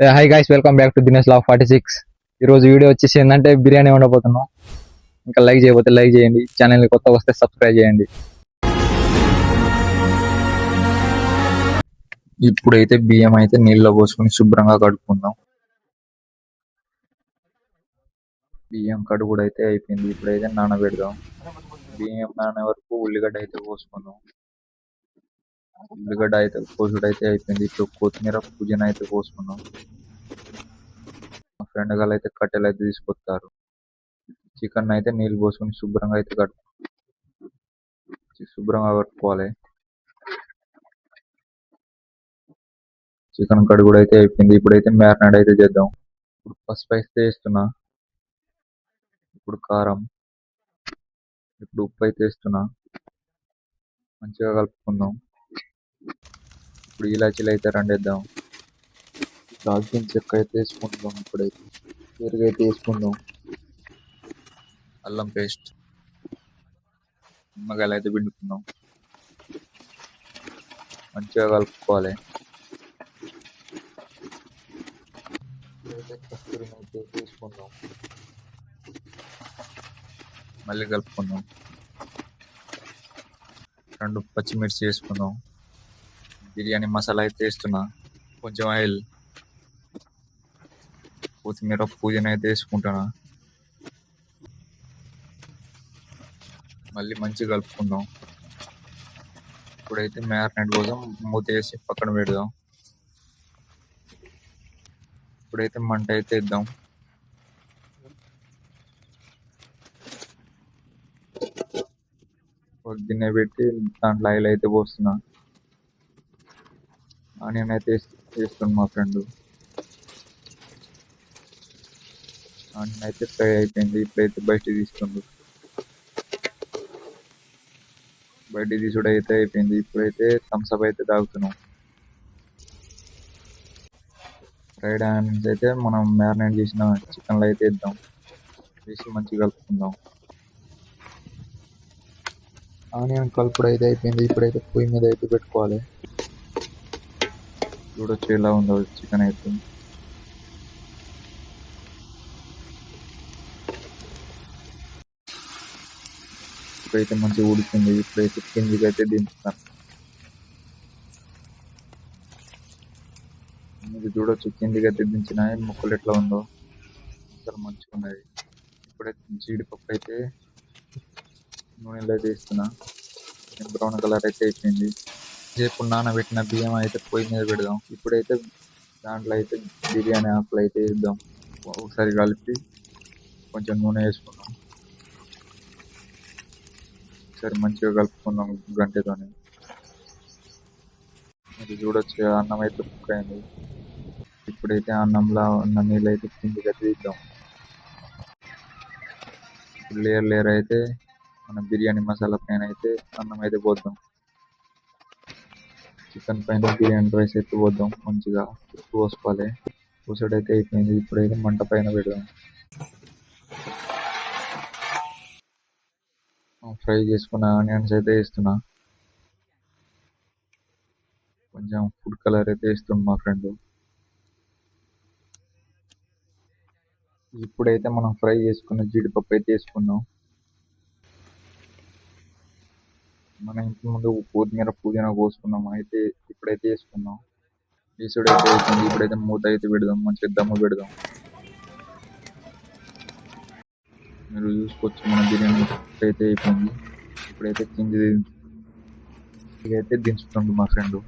Hi guys, welcome back to Dinesh లావ్ 46. ఈరోజు video వచ్చేసి ఏంటంటే బిర్యానీ వండబోతున్నాం. ఇంకా లైక్ చేయకపోతే లైక్ చేయండి, ఛానల్ని కొత్తగా వస్తే సబ్స్క్రైబ్ చేయండి. ఇప్పుడైతే బియ్యం అయితే నీళ్ళలో పోసుకొని శుభ్రంగా కడుక్కుందాం. బియ్యం కడుగుడు అయితే అయిపోయింది. ఇప్పుడైతే నానబెడదాం. బియ్యం నానే వరకు ఉల్లిగడ్డ అయితే పోసుకుందాం. ఉల్లిగడ్డ అయితే కోసుడు అయితే అయిపోయింది. ఇప్పుడు కొత్తిమీర పుదీనా అయితే పోసుకుందాం. మా ఫ్రెండ్ గారు అయితే కట్టెలు అయితే తీసుకొస్తారు. చికెన్ అయితే నీళ్ళు పోసుకొని శుభ్రంగా అయితే కట్టుకోవాలి. చికెన్ కడుగుడు అయితే అయిపోయింది. ఇప్పుడైతే మ్యారినేట్ అయితే చేద్దాం. ఇప్పుడు పసుపు అయితే వేస్తున్నా. ఇప్పుడు కారం, ఇప్పుడు ఉప్పు అయితే వేస్తున్నా. మంచిగా కలుపుకుందాం. ఇప్పుడు ఇలాచీలు అయితే రెండేద్దాం. దాల్చిన చెక్క అయితే వేసుకుందాం. ఇప్పుడైతే పెరుగు అయితే వేసుకుందాం. అల్లం పేస్ట్, నిమ్మకాయలు అయితే పిండుకుందాం. మంచిగా కలుపుకోవాలి. కస్తూరి అయితే వేసుకుందాం. మళ్ళీ కలుపుకుందాం. 2 పచ్చిమిర్చి వేసుకుందాం. బిర్యానీ మసాలా అయితే వేస్తున్నా. కొంచెం ఆయిల్, కొత్తిమీర పుదీనా అయితే వేసుకుంటున్నా. మళ్ళీ మంచిగా కలుపుకుందాం. ఇప్పుడైతే మ్యారినేట్ కోసం మూత వేసి పక్కన పెడదాం. ఇప్పుడైతే మంట అయితే ఇద్దాం. ఒక గిన్నె పెట్టి దాంట్లో ఆయిల్ అయితే పోస్తున్నా. ఆనియన్ అయితే వేస్తున్నా మా ఫ్రెండ్. ఆనియన్ అయితే ఫ్రై అయిపోయింది. ఇప్పుడైతే బయటికి తీసుకుండు. బయటికి తీసుడు అయితే అయిపోయింది. ఇప్పుడైతే థమ్స్ అప్ అయితే తాగుతున్నాం. ఫ్రైడ్ ఆనియన్స్ అయితే మనం మ్యారినేట్ చేసిన చికెన్లో అయితే వేద్దాం. వేసి మంచిగా కలుపుకుందాం. ఆనియన్ కలుపుడు అయితే అయిపోయింది. ఇప్పుడైతే పొయ్యి మీద అయితే పెట్టుకోవాలి. చూడొచ్చు ఎలా ఉందో చికెన్ అయితే. ఇప్పుడైతే మంచిగా ఉడికింది. ఇప్పుడైతే కిందికి అయితే దించుతాను. మీరు చూడొచ్చు కిందికి అయితే దించిన ముక్కలు ఎట్లా ఉందో అసలు మంచిగా ఉన్నాయి. ఇప్పుడైతే జీడిపప్పు అయితే నూనెలో అయితే వేస్తున్నా. బ్రౌన్ కలర్ అయితే అయిపోయింది. సేపు నానబెట్టిన బియ్యం అయితే పొయ్యి మీద పెడదాం. ఇప్పుడైతే దాంట్లో అయితే బిర్యానీ ఆకులు అయితే వేద్దాం. ఒకసారి కలిపి కొంచెం నూనె వేసుకుందాం. ఒకసారి మంచిగా కలుపుకుందాం గంటెతోని. మీరు చూడొచ్చు అన్నం అయితే కుక్ అయింది. ఇప్పుడైతే అన్నంలో ఉన్న నీళ్ళు అయితే కిందికి అయితే తీద్దాం. ఇప్పుడు లేయర్ అయితే మన బిర్యానీ మసాలా పైన అయితే అన్నం అయితే పోద్దాం. చికెన్ పైన బిర్యానీ రైస్ అయితే పోద్దాం. మంచిగా ఉప్పు పోసుకోవాలి. పూసడు అయితే అయిపోయింది. ఇప్పుడైతే మంట పైన పెడదాం. ఫ్రై చేసుకున్న ఆనియన్స్ అయితే వేస్తున్నా. కొంచెం ఫుడ్ కలర్ అయితే వేస్తుంది మా ఫ్రెండ్. ఇప్పుడైతే మనం ఫ్రై చేసుకున్న జీడిపప్పు అయితే వేసుకున్నాం. మన ఇంటి ముందు కొత్తిమీర పుదీనా కోసుకున్నాం. అయితే ఇప్పుడైతే వేసుకున్నాం. వేసుడు అయితే అయిపోయింది. ఇప్పుడైతే మూత అయితే పెడదాం. మంచిగా దమ్ము పెడదాం. మీరు చూసుకోవచ్చు మన బిర్యానీ అయితే అయిపోయింది. ఇప్పుడైతే కింది అయితే దించుతుండు మా ఫ్రెండ్.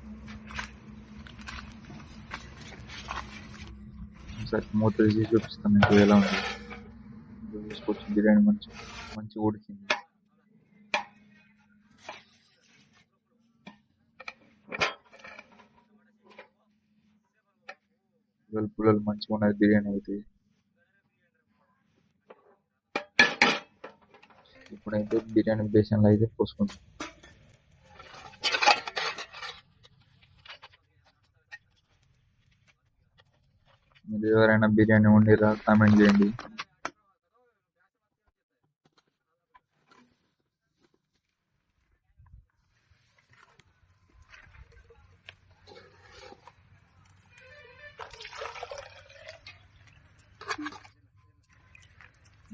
ఒకసారి మూత తీసి చూపిస్తాను మీకు ఎలా ఉంది. చూసుకోవచ్చు బిర్యానీ మంచిగా ఉడికింది. పుల్లలు మంచిగా ఉన్నది బిర్యానీ అయితే. ఇప్పుడైతే బిర్యానీ బేసన్లో అయితే పోసుకుంటాం. మీరు ఎవరైనా బిర్యానీ వండిరా కామెంట్ చేయండి.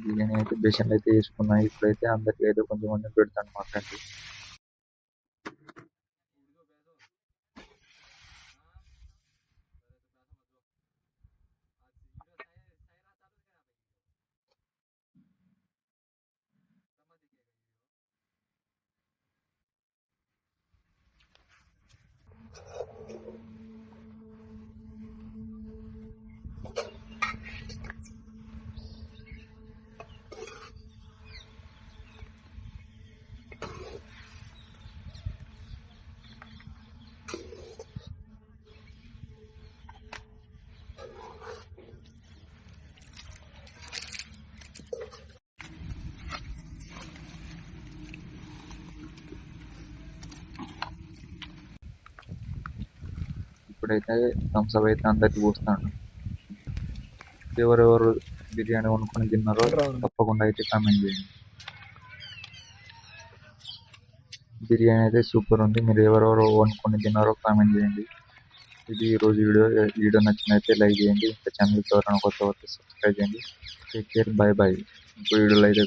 బిర్యానీ అయితే బేషన్లో అయితే వేసుకున్నా. ఇప్పుడైతే అందరికీ అయితే కొంచెం కొంచెం పెడతాను మా ఫ్రెండ్. ఇప్పుడైతే థమ్స్ అప్ అయితే అందరికి పోస్తాను. ఎవరెవరు బిర్యానీ వండుకొని తిన్నారో తప్పకుండా అయితే కామెంట్ చేయండి. బిర్యానీ అయితే సూపర్ ఉంది. మీరు ఎవరెవరు వండుకొని తిన్నారో కామెంట్ చేయండి. ఇది ఈరోజు వీడియో నచ్చినైతే లైక్ చేయండి. ఇంకా ఛానల్కి ఎవరైనా కొత్త వస్తే సబ్స్క్రైబ్ చేయండి. Take care, by by. ఇంకో వీడియోలో అయితే